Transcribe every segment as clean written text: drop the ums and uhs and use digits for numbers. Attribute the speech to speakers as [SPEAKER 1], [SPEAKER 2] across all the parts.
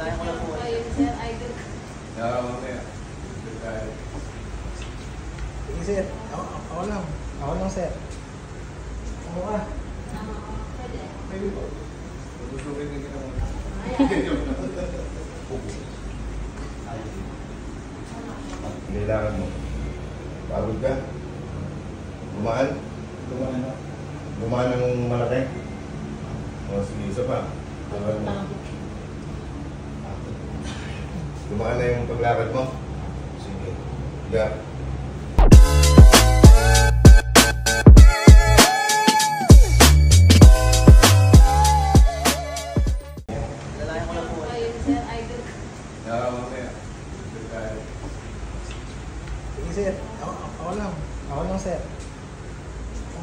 [SPEAKER 1] Dalayan ko lang po. Sir, idol.
[SPEAKER 2] Mamaya.
[SPEAKER 3] Sige sir, ako lang. Ako lang sir. Ako ka.
[SPEAKER 1] Pwede.
[SPEAKER 2] Pwede po. Tutusukin din kita muna. Kailangan mo. Pagod ka? Gumaan?
[SPEAKER 3] Gumaan na.
[SPEAKER 2] Gumaan ng malaki? O sige, isa pa. Gumaan na yung paglakad mo? Sige. Higa.
[SPEAKER 1] Dalayan ko lang po. Sir, idol.
[SPEAKER 2] Mamaya.
[SPEAKER 3] Sige sir, ako lang. Ako lang sir.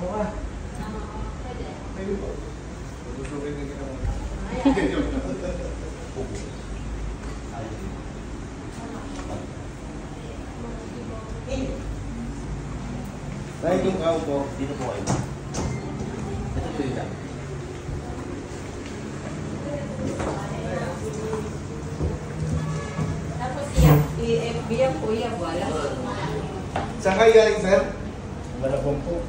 [SPEAKER 3] Ako ka.
[SPEAKER 1] Pwede.
[SPEAKER 2] Pwede po. Tutusukin din kita muna. Dahil yung kao po, dito po kayo. Ito po yun.
[SPEAKER 1] Tapos i-FB ang kuya, wala.
[SPEAKER 2] Saan kayo galing, sir?
[SPEAKER 3] Malabon po.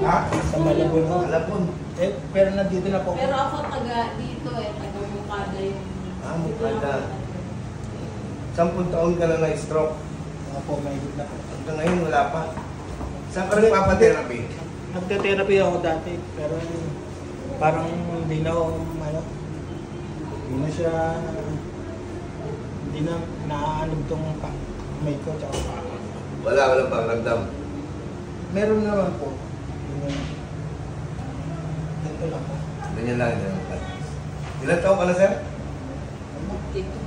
[SPEAKER 2] Ha?
[SPEAKER 3] Sa Malabon po.
[SPEAKER 2] Malabon.
[SPEAKER 3] Eh, pero nandito na po.
[SPEAKER 1] Pero ako taga dito taga Mukada yung...
[SPEAKER 2] Mukada. 10 taon ka na na-stroke.
[SPEAKER 3] Ako po, may na po.
[SPEAKER 2] Hanggang ngayon, wala pa. Saan ka nagpapatherapy?
[SPEAKER 3] Nagte-therapy ako dati, pero parang hindi na ako, hindi na siya, hindi na naaanog tong may ko, tsaka
[SPEAKER 2] Walang pakiramdam.
[SPEAKER 3] meron naman po. Ito lang po.
[SPEAKER 2] Ganyan lang. Ilan taon ka na, sir?
[SPEAKER 1] Dito.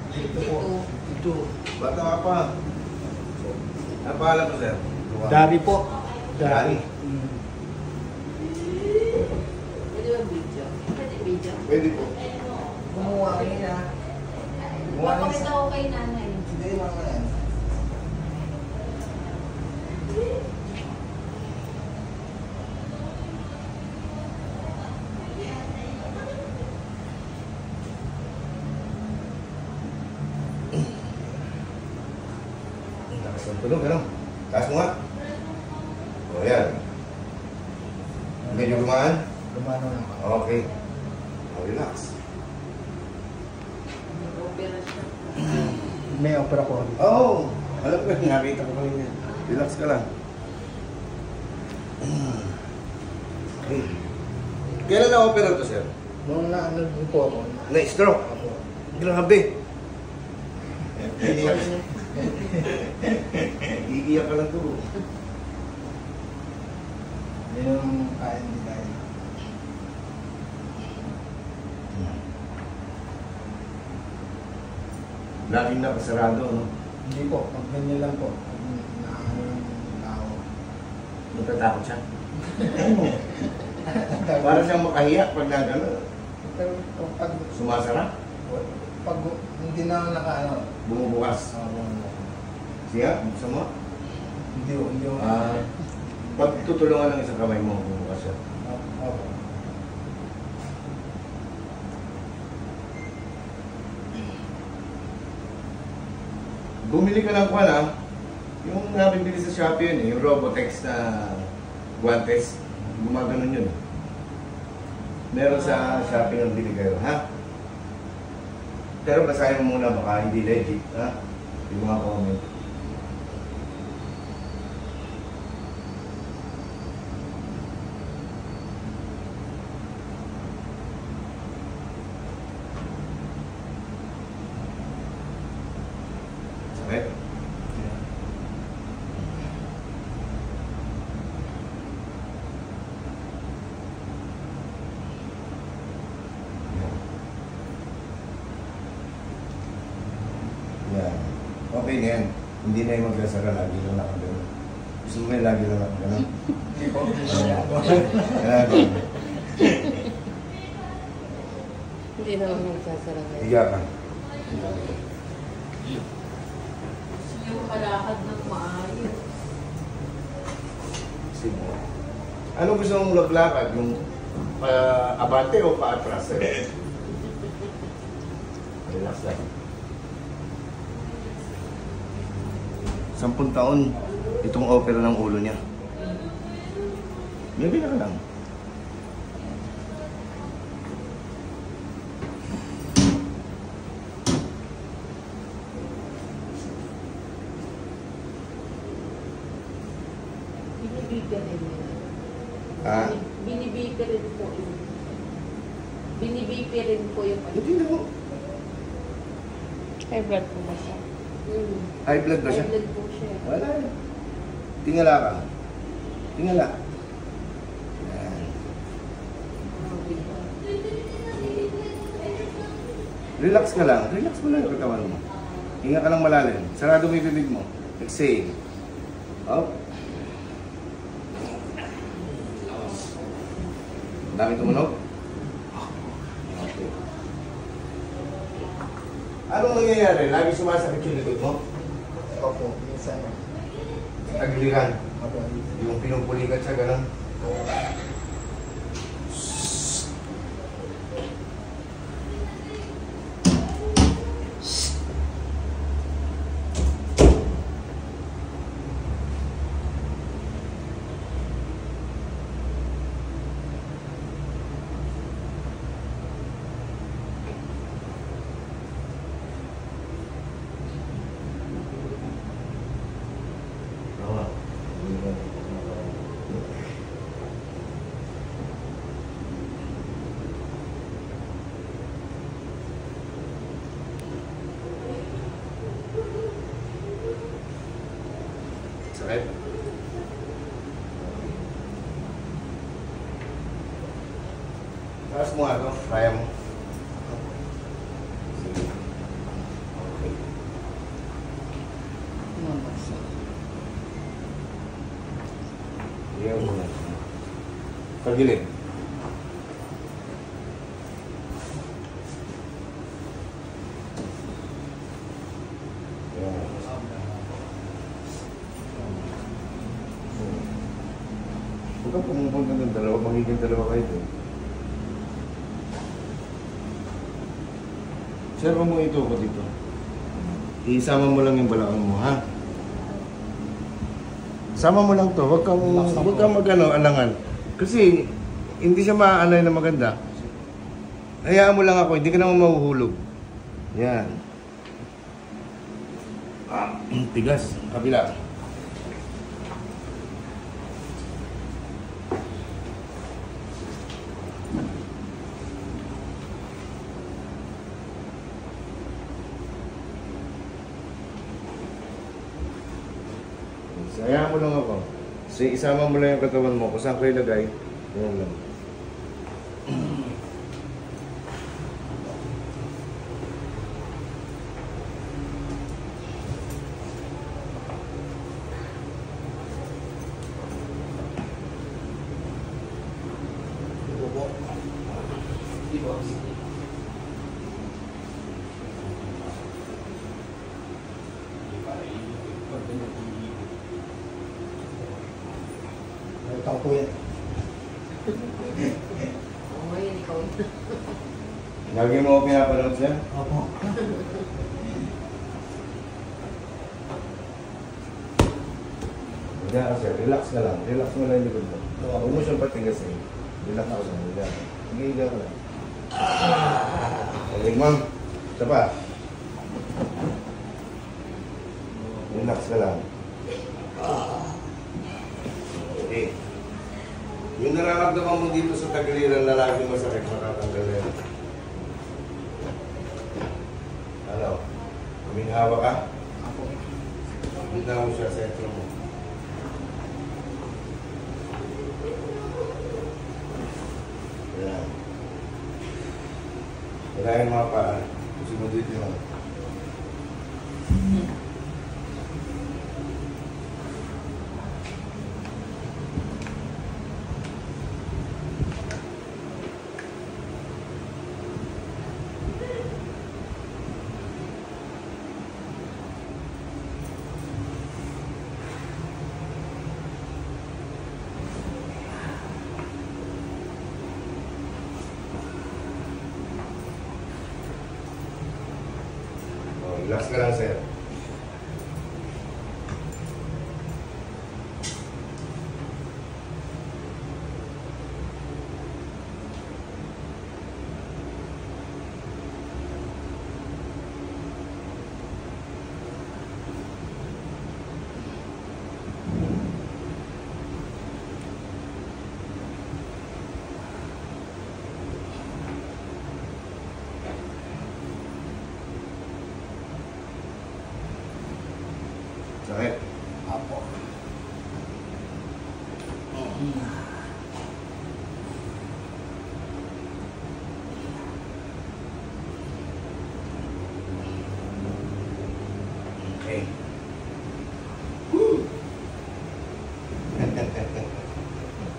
[SPEAKER 3] Ito po. Ito.
[SPEAKER 2] Bata ka pa. Ang pangalan mo, sir?
[SPEAKER 3] Dari po.
[SPEAKER 2] Dari.
[SPEAKER 1] Pwede ba video? Pwede video.
[SPEAKER 2] Pwede po.
[SPEAKER 3] Gumawa kayo na.
[SPEAKER 1] Papakita ko kay nanay.
[SPEAKER 3] Hindi, mga yan.
[SPEAKER 2] Takas ng tulog, ano? Taas mo nga. O, yan. Medyo gumaan?
[SPEAKER 3] Gumano na po.
[SPEAKER 2] Okay. O, relax.
[SPEAKER 1] Opera siya.
[SPEAKER 3] May opera po.
[SPEAKER 2] Oo. Alam ko, nakita ko kanina. Relax ka lang. Okay. Kailan na-opera to, sir?
[SPEAKER 3] Nung naano din po ako.
[SPEAKER 2] Na-stroke?
[SPEAKER 3] Ako.
[SPEAKER 2] Grabe. Iiyak ka lang to.
[SPEAKER 3] Yun yung kaya hindi kaya.
[SPEAKER 2] Laging nakasarado, no?
[SPEAKER 3] Hindi po, pag ganyan lang po. Pag naano yung tao.
[SPEAKER 2] Natatakot siya. Para siyang makahiya pag nagano.
[SPEAKER 3] Pero pag,
[SPEAKER 2] Sumasara.
[SPEAKER 3] pag hindi na nakaano,
[SPEAKER 2] Bumubukas. Siya, buksan mo.
[SPEAKER 3] hindi yung
[SPEAKER 2] Pag tutulungan ng isang kamay mo, bumubukas siya.
[SPEAKER 3] Opo.
[SPEAKER 2] Bumili ka ng kwan, ha? Yung nabibili sa Shopee yun, yung Robotex na guantes. Gumaganon yun. Meron sa Shopee ng bili kayo, ha? Pero basahin mo muna, baka hindi legit, ha? Yung mga comment. Sakit? Yan. Okay na yan. Hindi na yung magdasara, lagi lang nakagano. Gusto mo yung lagi lang nakagano?
[SPEAKER 3] Hindi po.
[SPEAKER 2] Yan.
[SPEAKER 1] Hindi naman magsasara ngayon.
[SPEAKER 2] Higa ka.
[SPEAKER 1] Yung kalakad ng maayos.
[SPEAKER 2] Sige. Ano gusto mong laglakad? Yung pa-abante o pa-atras? Relax lang. 10 taon itong opera ng ulo niya. Maybe na ka lang.
[SPEAKER 1] Binibigay rin nila.
[SPEAKER 2] Ah?
[SPEAKER 1] Binibigay rin po yun. Binibigay rin po yung
[SPEAKER 2] Hindi na mo.
[SPEAKER 1] high blood po ba siya?
[SPEAKER 2] High blood ba siya?
[SPEAKER 1] High blood po siya.
[SPEAKER 2] Wala. Tingala ka. Tingala. Yan. Relax ka lang. Relax mo lang yung katawan mo. Hinga ka lang malalim. Sarado mo yung bibig mo. Exhale. Up. Dami tumunog? Okay. Anong nangyayari? Lagi sumasakit yung likod mo?
[SPEAKER 3] Opo, minsan.
[SPEAKER 2] Tagliran.
[SPEAKER 3] Opo.
[SPEAKER 2] Yung pinupulikat siya, gano'n. Sakit? Taas mo nga ito. Kaya mo. Sige. Okay. Iyan mo na. Pagilid. Ayan. Huwag kang pumupunta ng dalawa, magiging dalawa kayo doon. Sir, mo ito ko dito. Isama mo lang yung balakang mo, ha? Sama mo lang to, huwag kang mag-ano, alangan. Kasi, hindi siya maaalay na maganda. Hayaan mo lang ako, hindi ka naman mahuhulog. Yan. Tigas, kabila. Hayaan mo lang ako. So, isama mo lang yung katawan mo. Kung saan ko ilagay, yun lang.
[SPEAKER 3] Ikaw po yan.
[SPEAKER 1] Oo, ngayon ikaw.
[SPEAKER 2] Lagi mo ako pinapanood siya?
[SPEAKER 3] Opo.
[SPEAKER 2] Hindi kasi, relax ka lang. Relax mo lang yung likod mo. Huwag mo siyang patigasin. Relax mo lang. Relax. Higa ka lang. Galing, ma'am. Isa pa. Relax ka lang. Okay. Yung nararamdaman mo dito sa tagiliran na lagi masakit, matatanggal na yun. Ano? Humingawa ka?
[SPEAKER 3] Opo.
[SPEAKER 2] Bitaw mo siya sa sentro mo. Ayan. Kailangan mga paa. Kasi mo dito yun. Relax ka lang, sir. Sakit.
[SPEAKER 3] Apo.
[SPEAKER 2] Okay. Woo!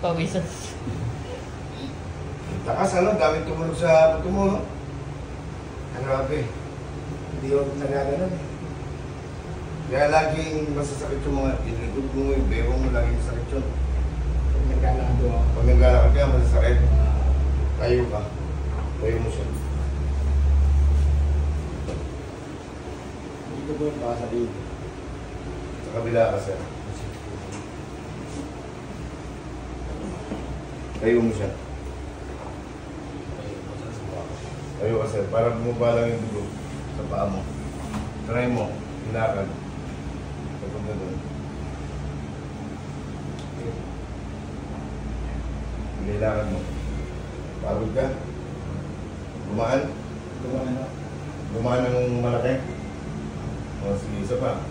[SPEAKER 4] Pawisan.
[SPEAKER 2] Takas, ano? Daming tumulog sa buto mo, no? Grabe.
[SPEAKER 3] Hindi ko nagaganon eh.
[SPEAKER 2] Kaya laging masasakit yung mga ilikod mo, yung bewang mo, laging masakit yun.
[SPEAKER 3] Pag naglalakad ako.
[SPEAKER 2] Pag naglalakad ka, masasakit. Tayo ka. Tayo mo siya.
[SPEAKER 3] Dito po yung baka sa dito.
[SPEAKER 2] Sa kabila ka, sir. Tayo mo siya. Tayo ka, sir. Para bumaba lang yung dugo sa paa mo. Try mo. Ilakad. Papunta doon. Ilakad mo. Pagod ka? Gumaan?
[SPEAKER 3] Gumana.
[SPEAKER 2] Gumaan ng malaki? O, sige, isa pa.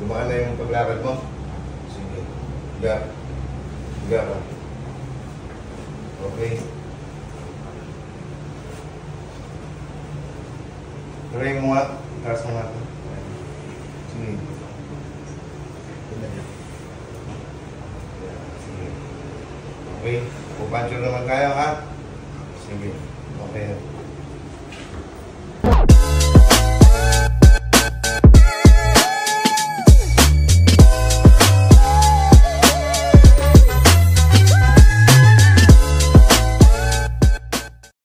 [SPEAKER 2] Gumaan na yung paglakad mo? Sige. Higa. Higa ka. Okay. Try mo nga. Taas mo nga. Sige. Sige. Okay. Pupuncher naman tayo, ha? Sige. Okay.